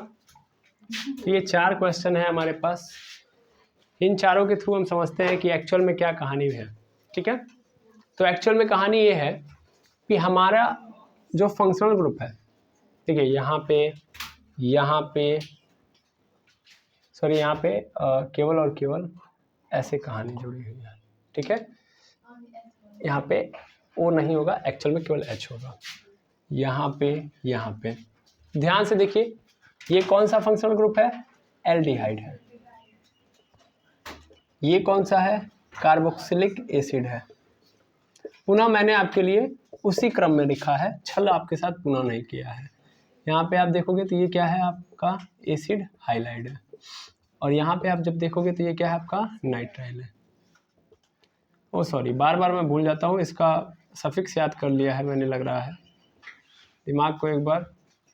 तो ये 4 क्वेश्चन है हमारे पास। इन चारों के थ्रू हम समझते हैं कि एक्चुअल में क्या कहानी है, ठीक है। तो एक्चुअल में कहानी ये है कि हमारा जो फंक्शनल ग्रुप है, ठीक है, यहाँ पे सॉरी यहाँ पे केवल और केवल ऐसे कहानी जुड़ी हुई है, ठीक है। यहाँ पे O नहीं होगा, एक्चुअल में केवल H होगा। यहाँ पे ध्यान से देखिए, ये कौन सा फंक्शनल ग्रुप है, एल्डिहाइड है। ये कौन सा है, कार्बोक्सिलिक एसिड है। पुनः मैंने आपके लिए उसी क्रम में लिखा है, छल आपके साथ पुनः नहीं किया है। यहाँ पे आप देखोगे तो ये क्या है, आपका एसिड हाइलाइड है, और यहाँ पे आप जब देखोगे तो ये क्या है, आपका नाइट्राइल है। ओ सॉरी, बार बार मैं भूल जाता हूँ, इसका सफिक्स याद कर लिया है मैंने, लग रहा है। दिमाग को एक बार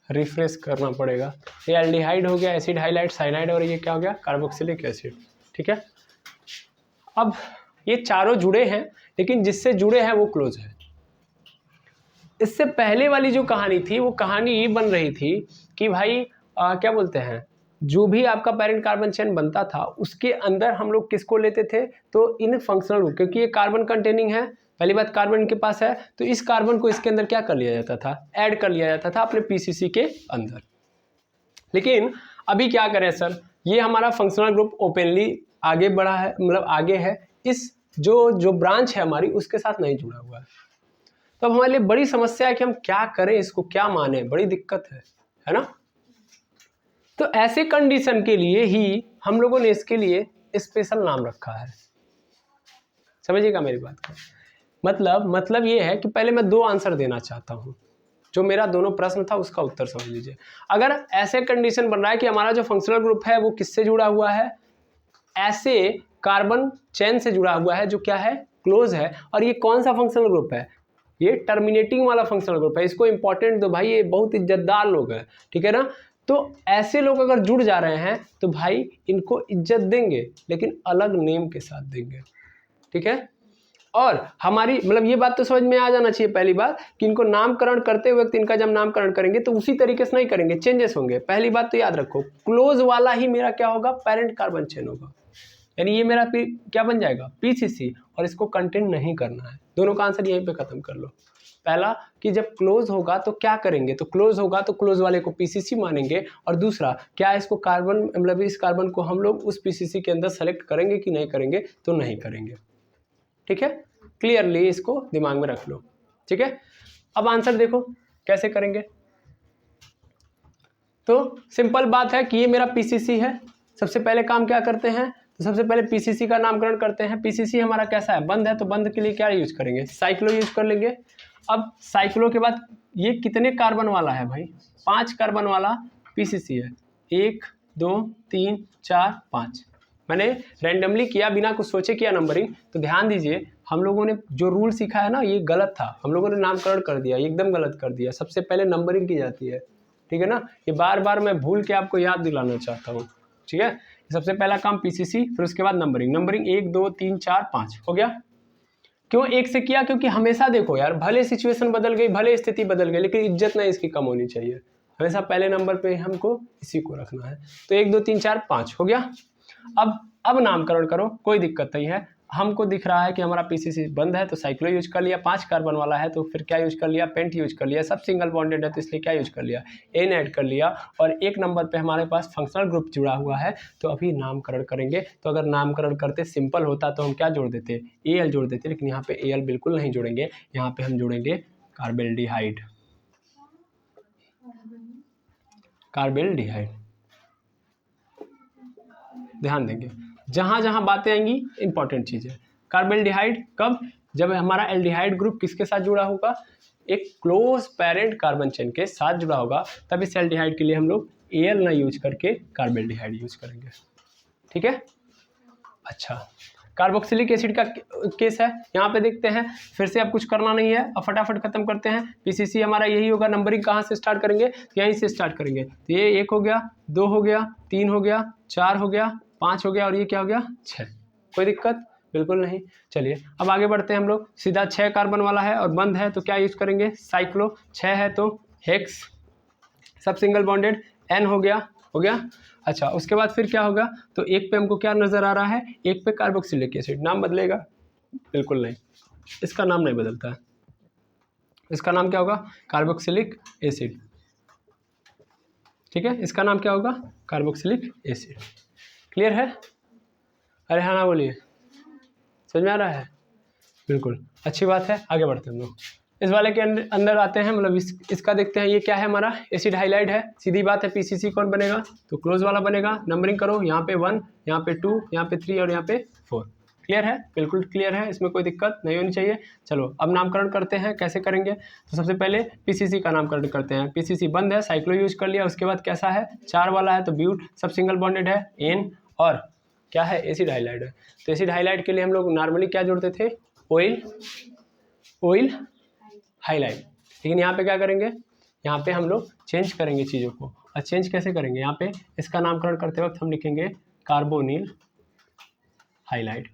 रिफ्रेश करना पड़ेगा। ये एल्डिहाइड हो गया, एसिड हाइलाइड, साइनाइड, और ये क्या हो गया, कार्बोक्सिलिक एसिड, ठीक है। अब ये चारों जुड़े हैं, लेकिन जिससे जुड़े हैं वो क्लोज है। इससे पहले वाली जो कहानी थी वो कहानी ये बन रही थी कि भाई क्या बोलते हैं, जो भी आपका पेरेंट कार्बन चेन बनता था उसके अंदर हम लोग किसको लेते थे, तो इन फंक्शनल ग्रुप, क्योंकि ये कार्बन कंटेनिंग है, पहली बात कार्बन के पास है, तो इस कार्बन को इसके अंदर क्या कर लिया जाता था, ऐड कर लिया जाता था अपने PCC के अंदर। लेकिन अभी क्या करें सर, ये हमारा फंक्शनल ग्रुप ओपनली आगे बढ़ा है, मतलब आगे है, इस जो ब्रांच है हमारी उसके साथ नहीं जुड़ा हुआ है। तो अब हमारे लिए बड़ी समस्या है कि हम क्या करें, इसको क्या माने, बड़ी दिक्कत है ना। तो ऐसे कंडीशन के लिए ही हम लोगों ने इसके लिए स्पेशल नाम रखा है। समझिएगा मेरी बात को। मतलब ये है कि पहले मैं 2 आंसर देना चाहता हूं, जो मेरा दोनों प्रश्न था उसका उत्तर समझ लीजिए। अगर ऐसे कंडीशन बन रहा है कि हमारा जो फंक्शनल ग्रुप है वो किससे जुड़ा हुआ है, ऐसे कार्बन चेन से जुड़ा हुआ है जो क्या है, क्लोज है, और ये कौन सा फंक्शनल ग्रुप है, ये टर्मिनेटिंग वाला फंक्शनल ग्रुप है, इसको इंपॉर्टेंट दो भाई, ये बहुत इज्जतदार लोग हैं, ठीक है ना। तो ऐसे लोग अगर जुड़ जा रहे हैं तो भाई इनको इज्जत देंगे, लेकिन अलग नेम के साथ देंगे, ठीक है। और हमारी मतलब ये बात तो समझ में आ जाना चाहिए पहली बात कि इनको नामकरण करते वक्त इनका जब नामकरण करेंगे तो उसी तरीके से नहीं करेंगे, चेंजेस होंगे। पहली बात तो याद रखो, क्लोज वाला ही मेरा क्या होगा, पेरेंट कार्बन चेन होगा, यानी ये मेरा क्या बन जाएगा, पीसीसी, और इसको कंटेंट नहीं करना है। दोनों का आंसर यहीं पे खत्म कर लो। पहला कि जब क्लोज होगा तो क्या करेंगे, तो क्लोज होगा तो क्लोज वाले को पीसीसी मानेंगे, और दूसरा क्या इसको कार्बन मतलब इस कार्बन को हम लोग उस पीसीसी के अंदर सेलेक्ट करेंगे कि नहीं करेंगे, तो नहीं करेंगे, ठीक है। क्लियरली इसको दिमाग में रख लो, ठीक है। अब आंसर देखो कैसे करेंगे। तो सिंपल बात है कि ये मेरा पीसीसी है। सबसे पहले काम क्या करते हैं, तो सबसे पहले पीसीसी का नामकरण करते हैं। पीसीसी हमारा कैसा है, बंद है, तो बंद के लिए क्या यूज करेंगे, साइक्लो यूज कर लेंगे। अब साइक्लो के बाद ये कितने कार्बन वाला है भाई, 5 कार्बन वाला पीसीसी है, 1 2 3 4 5। मैंने रैंडमली किया, बिना कुछ सोचे किया नंबरिंग। तो ध्यान दीजिए, हम लोगों ने जो रूल सीखा है ना, ये गलत था, हम लोगों ने नामकरण कर दिया, एकदम गलत कर दिया। सबसे पहले नंबरिंग की जाती है, ठीक है ना। ये बार बार मैं भूल के आपको याद दिलाना चाहता हूँ, ठीक है। सबसे पहला काम पीसीसी, फिर उसके बाद नंबरिंग। नंबरिंग 1 2 3 4 5 हो गया। क्यों 1 से किया, क्योंकि हमेशा देखो यार, भले सिचुएशन बदल गई, भले स्थिति बदल गई, लेकिन इज्जत नहीं इसकी कम होनी चाहिए। हमेशा पहले नंबर पे हमको इसी को रखना है। तो 1 2 3 4 5 हो गया। अब नामकरण करो, कोई दिक्कत नहीं है। हमको दिख रहा है कि हमारा पीसीसी बंद है तो साइक्लो यूज कर लिया, 5 कार्बन वाला है तो फिर क्या यूज कर लिया, पेंट यूज कर लिया। सब सिंगल बॉन्डेड है तो इसलिए क्या यूज कर लिया, एन ऐड कर लिया। और 1 नंबर पे हमारे पास फंक्शनल ग्रुप जुड़ा हुआ है, तो अभी नामकरण करेंगे। तो अगर नामकरण करते सिंपल होता तो हम क्या जोड़ देते, एल जोड़ देते, लेकिन यहाँ पे एल बिल्कुल नहीं जोड़ेंगे, यहाँ पे हम जोड़ेंगे कार्बेल्डिहाइड। कार्बेल्डिहाइड ध्यान देंगे, जहां जहां बातें आएंगी इंपॉर्टेंट चीज है। कार्बेल्डिहाइड कब, जब हमारा एल्डिहाइड ग्रुप किसके साथ जुड़ा होगा, एक क्लोज पेरेंट कार्बन चेन के साथ जुड़ा होगा, तब इस एल्डिहाइड के लिए हम लोग एल ना यूज करके कार्बेल्डिहाइड यूज करेंगे, ठीक है। अच्छा, कार्बोक्सिलिक एसिड का केस है, यहाँ पे देखते हैं। फिर से अब कुछ करना नहीं है, अब फटाफट खत्म करते हैं। पीसीसी हमारा यही होगा। नंबरिंग कहाँ से स्टार्ट करेंगे, यहीं से स्टार्ट करेंगे। तो ये 1 हो गया, 2 हो गया, 3 हो गया, 4 हो गया, 5 हो गया, और ये क्या हो गया 6। कोई दिक्कत बिल्कुल नहीं। चलिए अब आगे बढ़ते हैं हम लोग। सीधा 6 कार्बन वाला है और बंद है तो क्या यूज करेंगे, साइक्लो। 6 है तो हेक्स, सब सिंगल बॉन्डेड, एन हो गया, हो गया। अच्छा, उसके बाद फिर क्या होगा, तो 1 पे हमको क्या नजर आ रहा है, 1 पे कार्बोक्सिलिक एसिड। नाम बदलेगा बिल्कुल नहीं, इसका नाम नहीं बदलता है। इसका नाम क्या होगा, कार्बोक्सिलिक एसिड, ठीक है। इसका नाम क्या होगा, कार्बोक्सिलिक एसिड। क्लियर है, अरे हाँ ना बोलिए, समझ में आ रहा है, बिल्कुल अच्छी बात है। आगे बढ़ते हैं हम लोग, इस वाले के अंदर आते हैं। मतलब इसका देखते हैं, ये क्या है हमारा, एसिड हाइलाइड है। सीधी बात है, पीसीसी कौन बनेगा, तो क्लोज वाला बनेगा। नंबरिंग करो, यहाँ पे 1, यहाँ पे 2, यहाँ पे 3 और यहाँ पे 4। क्लियर है, बिल्कुल क्लियर है, इसमें कोई दिक्कत नहीं होनी चाहिए। चलो अब नामकरण करते हैं, कैसे करेंगे। तो सबसे पहले पीसीसी का नामकरण करते हैं। पीसीसी बंद है, साइक्लो यूज कर लिया। उसके बाद कैसा है, 4 वाला है तो ब्यूट, सब सिंगल बॉन्डेड है, एन, और क्या है, एसिड हाइलाइड है। तो एसिड हाइलाइड के लिए हम लोग नॉर्मली क्या जोड़ते थे, ऑयल हाईलाइट। लेकिन यहाँ पे क्या करेंगे, यहाँ पे हम लोग चेंज करेंगे चीज़ों को। और चेंज कैसे करेंगे, यहाँ पे इसका नामकरण करते वक्त हम लिखेंगे कार्बोनिल हाइलाइट।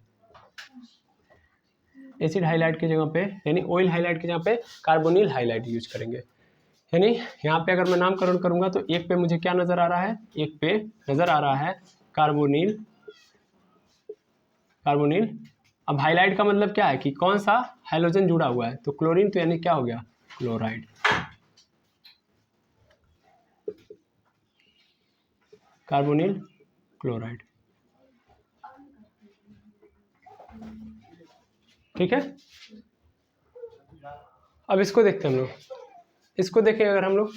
एसिड हाइलाइट की जगह पे, यानी ऑयल हाइलाइट की जगह पे कार्बोनिल हाइलाइट यूज करेंगे। यानी यहाँ पे अगर मैं नामकरण करूँगा तो 1 पे मुझे क्या नज़र आ रहा है, 1 पे नज़र आ रहा है कार्बोनिल। अब हाइलाइट का मतलब क्या है कि कौन सा हाइड्रोजन जुड़ा हुआ है, तो क्लोरीन, तो यानी क्या हो गया, क्लोराइड। कार्बोनिल क्लोराइड, ठीक है। अब इसको देखते हैं हम लोग, इसको देखें अगर हम लोग,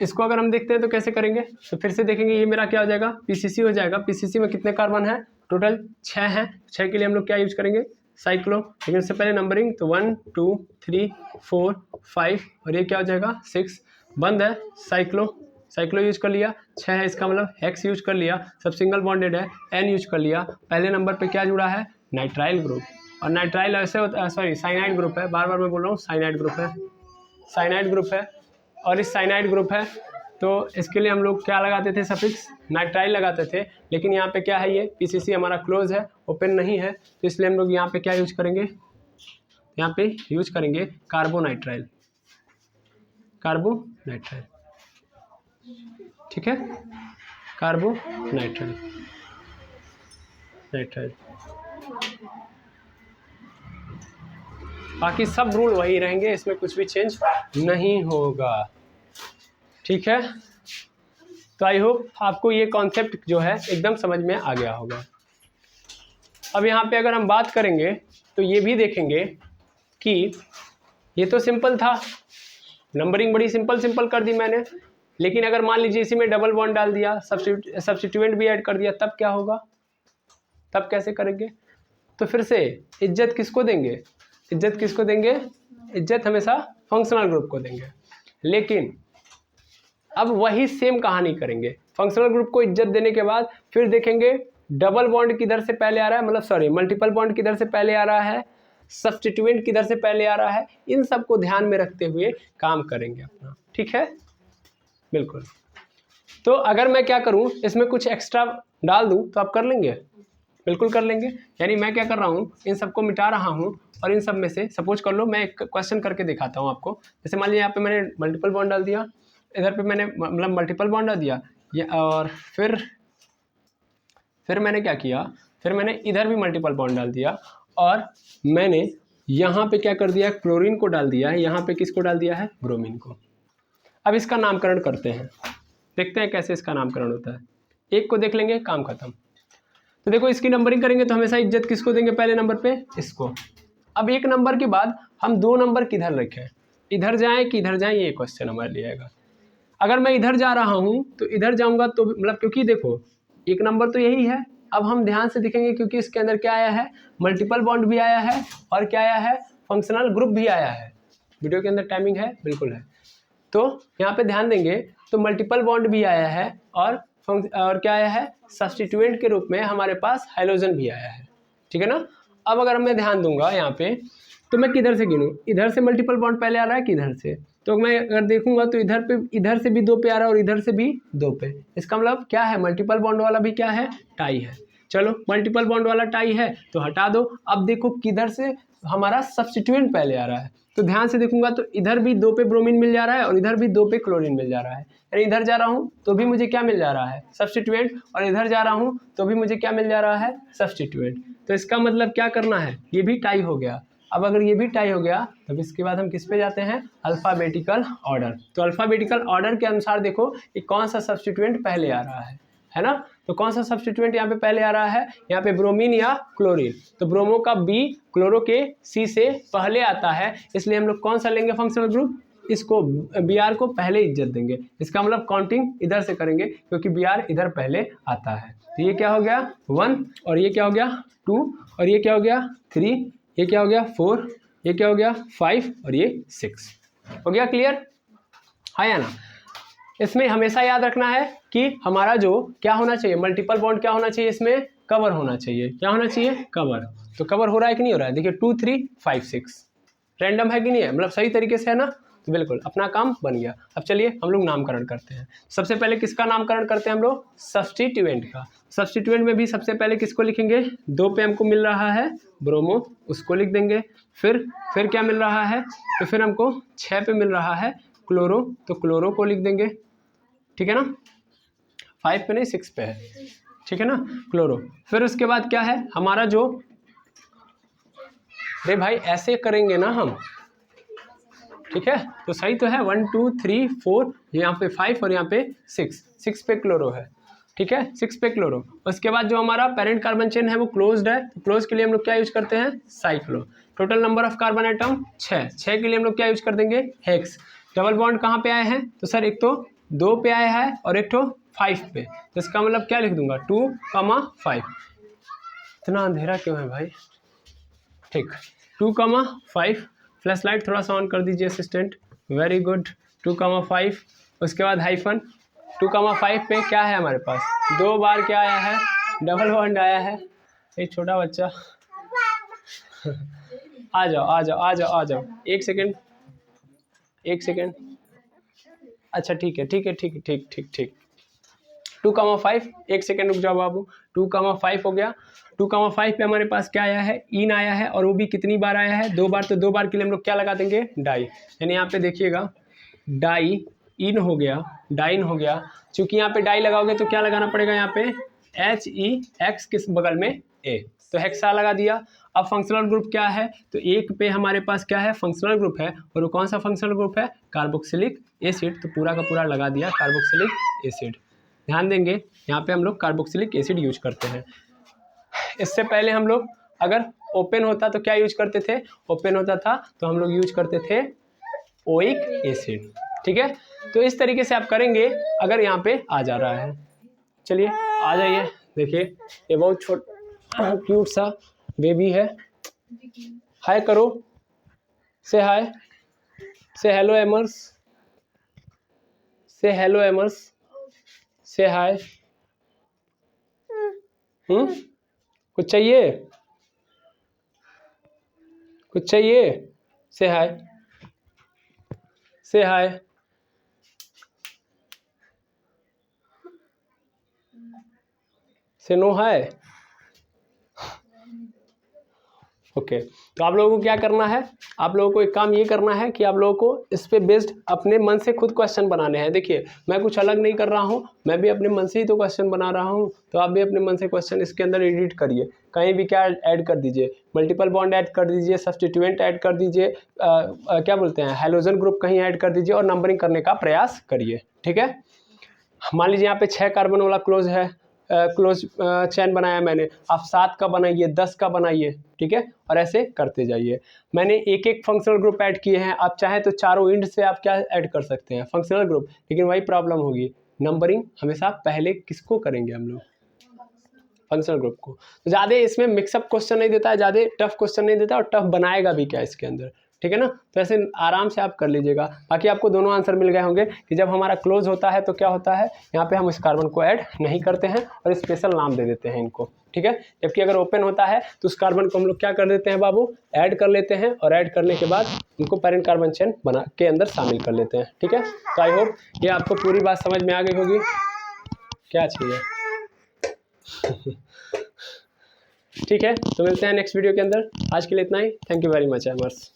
इसको अगर हम देखते हैं तो कैसे करेंगे, तो फिर से देखेंगे ये मेरा क्या हो जाएगा, पीसीसी हो जाएगा। पीसीसी में कितने कार्बन है, टोटल 6 हैं। 6 के लिए हम लोग क्या यूज करेंगे, साइक्लो। लेकिन उससे पहले नंबरिंग, तो 1 2 3 4 5 और ये क्या हो जाएगा 6। बंद है, साइक्लो, साइक्लो यूज कर लिया। 6 है इसका मतलब, हेक्स यूज कर लिया, सब सिंगल बॉन्डेड है, एन यूज कर लिया। पहले नंबर पे क्या जुड़ा है, नाइट्राइल ग्रुप। और नाइट्राइल ऐसे होता है, सॉरी साइनाइड ग्रुप है, बार बार मैं बोल रहा हूँ साइनाइड ग्रुप है, साइनाइड ग्रुप है। और इस साइनाइड ग्रुप है तो इसके लिए हम लोग क्या लगाते थे, सफिक्स नाइट्राइल लगाते थे। लेकिन यहाँ पे क्या है, ये पीसीसी हमारा क्लोज है, ओपन नहीं है, तो इसलिए हम लोग यहाँ पे क्या यूज करेंगे, यहाँ पे यूज करेंगे कार्बोनाइट्राइल, कार्बोनाइट्राइल, ठीक है, कार्बोनाइट्राइल, नाइट्राइल। बाकी सब रूल वही रहेंगे, इसमें कुछ भी चेंज नहीं होगा, ठीक है। तो आई होप आपको ये कॉन्सेप्ट जो है एकदम समझ में आ गया होगा। अब यहाँ पे अगर हम बात करेंगे तो ये भी देखेंगे कि ये तो सिंपल था, नंबरिंग बड़ी सिंपल कर दी मैंने। लेकिन अगर मान लीजिए इसी में डबल बॉन्ड डाल दिया, सब्स्टिट्यूएंट भी ऐड कर दिया, तब क्या होगा, तब कैसे करेंगे। तो फिर से इज्जत किसको देंगे, इज्जत किसको देंगे, इज्जत हमेशा फंक्शनल ग्रुप को देंगे। लेकिन अब वही सेम कहानी करेंगे, फंक्शनल ग्रुप को इज्जत देने के बाद फिर देखेंगे डबल बॉन्ड किधर से पहले आ रहा है, मतलब सॉरी मल्टीपल बॉन्ड किधर से पहले आ रहा है, सब्स्टिट्यूएंट किधर से पहले आ रहा है, इन सब को ध्यान में रखते हुए काम करेंगे अपना, ठीक है, बिल्कुल। तो अगर मैं क्या करूं, इसमें कुछ एक्स्ट्रा डाल दूं तो आप कर लेंगे, बिल्कुल कर लेंगे। यानी मैं क्या कर रहा हूं, इन सबको मिटा रहा हूं और इन सब में से सपोज कर लो मैं एक क्वेश्चन करके दिखाता हूं आपको। जैसे मान लीजिए यहाँ पे मैंने मल्टीपल बॉन्ड डाल दिया, इधर पे मैंने मतलब मल्टीपल बॉन्ड डाल दिया, और फिर मैंने क्या किया, फिर मैंने इधर भी मल्टीपल बॉन्ड डाल दिया और मैंने यहाँ पे क्या कर दिया, क्लोरीन को डाल दिया है, यहाँ पे किसको डाल दिया है, ब्रोमीन को। अब इसका नामकरण करते हैं, देखते हैं कैसे इसका नामकरण होता है। एक को देख लेंगे, काम खत्म। तो देखो इसकी नंबरिंग करेंगे तो हमेशा इज्जत किसको देंगे, पहले नंबर पे इसको। अब एक नंबर के बाद हम 2 नंबर किधर रखें, इधर जाएं कि इधर जाएं, ये क्वेश्चन हमारे लिए आएगा। अगर मैं इधर जा रहा हूं तो इधर जाऊंगा तो मतलब, क्योंकि देखो एक नंबर तो यही है। अब हम ध्यान से देखेंगे क्योंकि इसके अंदर क्या आया है, मल्टीपल बॉन्ड भी आया है और क्या आया है, फंक्शनल ग्रुप भी आया है। वीडियो के अंदर टाइमिंग है, बिल्कुल है। तो यहाँ पे ध्यान देंगे तो मल्टीपल बॉन्ड भी आया है और क्या आया है, सब्स्टिट्यूएंट के रूप में हमारे पास हाइड्रोजन भी आया है, ठीक है ना। अब अगर मैं ध्यान दूंगा यहाँ पे तो मैं किधर से गिनूँ, इधर से मल्टीपल बॉन्ड पहले आ रहा है कि इधर से, तो मैं अगर देखूंगा तो इधर से भी 2 पे आ रहा है और इधर से भी 2 पे। इसका मतलब क्या है, मल्टीपल बॉन्ड वाला भी क्या है, टाई है। चलो मल्टीपल बॉन्ड वाला टाई है तो हटा दो। अब देखो किधर से हमारा सब्स्टिट्यूएंट पहले आ रहा है, तो ध्यान से देखूंगा तो इधर भी 2 पे ब्रोमीन मिल जा रहा है और इधर भी 2 पे क्लोरीन मिल जा रहा है। यानी इधर जा रहा हूँ तो भी मुझे क्या मिल जा रहा है, सब्स्टिट्यूएंट, और इधर जा रहा हूँ तो भी मुझे क्या मिल जा रहा है, सब्स्टिट्यूएंट। तो इसका मतलब क्या करना है, ये भी टाई हो गया। अब अगर ये भी टाई हो गया तब इसके बाद हम किस पे जाते हैं, अल्फ़ाबेटिकल ऑर्डर। तो अल्फ़ाबेटिकल ऑर्डर के अनुसार देखो कि कौन सा सब्स्टिट्यूएंट पहले आ रहा है ना। तो कौन सा सब्स्टिट्यूएंट यहाँ पे पहले आ रहा है, यहाँ पे ब्रोमीन या क्लोरीन। तो ब्रोमो का बी, क्लोरो के सी से पहले आता है, इसलिए हम लोग कौन सा लेंगे फंक्शनल ग्रुप, इसको बी आर को पहले इज्जत देंगे। इसका मतलब काउंटिंग इधर से करेंगे क्योंकि बी आर इधर पहले आता है। तो ये क्या हो गया 1 और ये क्या हो गया 2 और ये क्या हो गया 3, ये क्या हो गया 4, ये क्या हो गया 5 और ये 6। हो गया क्लियर, हाँ या ना। इसमें हमेशा याद रखना है कि हमारा जो क्या होना चाहिए, मल्टीपल बॉन्ड क्या होना चाहिए, इसमें कवर होना चाहिए। क्या होना चाहिए, कवर। तो कवर हो रहा है कि नहीं हो रहा है, देखिए 2 3 5 6 रैंडम है कि नहीं है, मतलब सही तरीके से है ना। तो बिल्कुल अपना काम बन गया। अब चलिए हम लोग नामकरण करते हैं। सबसे पहले किसका नामकरण करते हैं हम लोग, सब्स्टिट्यूएंट का। सब्स्टिट्यूएंट में भी सबसे पहले किसको लिखेंगे, 2 पे हमको मिल रहा है ब्रोमो, उसको लिख देंगे। फिर क्या मिल रहा है, तो फिर हमको 6 पे मिल रहा है क्लोरो, तो क्लोरो को लिख देंगे, ठीक है ना। 5 पे नहीं 6 पे है, ठीक है ना, क्लोरो। फिर उसके बाद क्या है हमारा जो, अरे भाई ऐसे करेंगे ना हम, ठीक है। तो सही तो है 1 2 3 4, यहाँ पे 5 और यहाँ पे 6 पे क्लोरो है। ठीक है, 6 पे क्लोरो। उसके बाद जो हमारा पेरेंट कार्बन चेन है वो क्लोज्ड है, तो क्लोज के लिए हम लोग क्या यूज करते हैं, cyclo. Total number of carbon atom 6, 6 के लिए हम लोग क्या यूज कर देंगे, हेक्स। डबल बॉन्ड कहाँ पे आए हैं, तो सर एक तो 2 पे आया है और एक तो 5 पे, तो इसका मतलब क्या लिख दूंगा 2,5। इतना अंधेरा क्यों है भाई, ठीक, 2,5। फ्लैश लाइट थोड़ा सा ऑन कर दीजिए असिस्टेंट, वेरी गुड, 2,5। उसके बाद हाइफन 2,5 पे क्या है हमारे पास, 2 बार क्या आया है, डबल बॉन्ड आया है। एक छोटा बच्चा आ जाओ आ जाओ आ जाओ आ जाओ, एक सेकेंड एक सेकेंड, अच्छा ठीक है ठीक है ठीक ठीक ठीक ठीक 2,5, एक सेकेंड रुक जाओ बाबू, 2,5 हो गया। 2,5 पे हमारे पास क्या आया है, इन आया है, और वो भी कितनी बार आया है, 2 बार, तो 2 बार के लिए हम लोग क्या लगा देंगे, डाई। यानी यहाँ पे देखिएगा डाई इन हो गया, डाइन हो गया। चूंकि यहाँ पे डाई लगाओगे तो क्या लगाना पड़ेगा, यहाँ पे HEX किस बगल में A, तो हेक्सा लगा दिया। अब फंक्शनल ग्रुप क्या है, तो एक पे हमारे पास क्या है, फंक्शनल ग्रुप है, और वो कौन सा फंक्शनल ग्रुप है, कार्बोक्सिलिक एसिड, तो पूरा का पूरा लगा दिया कार्बोक्सिलिक एसिड। ध्यान देंगे यहाँ पे हम लोग कार्बोक्सिलिक एसिड यूज करते हैं। इससे पहले हम लोग अगर ओपन होता तो क्या यूज करते थे, ओपन होता था तो हम लोग यूज करते थे ओइक एसिड, ठीक है। तो इस तरीके से आप करेंगे अगर यहाँ पे आ जा रहा है। चलिए आ जाइए, देखिए ये बहुत छोटा क्यूट सा बेबी है, हाय करो, से हाय, से हेलो एमर्स, से हेलो एमर्स, से हाय। कुछ चाहिए, कुछ चाहिए, से हाय, से हाय, से नो हाय। ओके, तो आप लोगों को क्या करना है, आप लोगों को एक काम ये करना है कि आप लोगों को इस पे बेस्ड अपने मन से खुद क्वेश्चन बनाने हैं। देखिए मैं कुछ अलग नहीं कर रहा हूँ, मैं भी अपने मन से ही तो क्वेश्चन बना रहा हूँ, तो आप भी अपने मन से क्वेश्चन इसके अंदर एडिट करिए, कहीं भी क्या ऐड कर दीजिए, मल्टीपल बॉन्ड ऐड कर दीजिए, सब्स्टिट्यूएंट ऐड कर दीजिए, क्या बोलते हैं हैलोजन ग्रुप कहीं ऐड कर दीजिए, और नंबरिंग करने का प्रयास करिए, ठीक है। मान लीजिए यहाँ पे 6 कार्बन वाला क्लोज है, क्लोज चैन बनाया मैंने, आप 7 का बनाइए, 10 का बनाइए, ठीक है, और ऐसे करते जाइए। मैंने एक एक फंक्शनल ग्रुप ऐड किए हैं, आप चाहें तो चारों इंड से आप क्या ऐड कर सकते हैं, फंक्शनल ग्रुप, लेकिन वही प्रॉब्लम होगी, नंबरिंग हमेशा पहले किसको करेंगे हम लोग, फंक्शनल ग्रुप को। तो ज़्यादा इसमें मिक्सअप क्वेश्चन नहीं देता है, ज़्यादा टफ क्वेश्चन नहीं देता, और टफ बनाएगा भी क्या इसके अंदर, ठीक है ना। तो ऐसे आराम से आप कर लीजिएगा। बाकी आपको दोनों आंसर मिल गए होंगे कि जब हमारा क्लोज होता है तो क्या होता है, यहाँ पे हम इस कार्बन को ऐड नहीं करते हैं और स्पेशल नाम दे देते हैं इनको, ठीक है। जबकि अगर ओपन होता है तो उस कार्बन को हम लोग क्या कर देते हैं बाबू, ऐड कर लेते हैं, और ऐड करने के बाद उनको पेरेंट कार्बन चेन बना के अंदर शामिल कर लेते हैं, ठीक है। तो आई होप ये आपको पूरी बात समझ में आ गई होगी। क्या चाहिए ठीक है, तो मिलते हैं नेक्स्ट वीडियो के अंदर। आज के लिए इतना ही, थैंक यू वेरी मच एमर्स।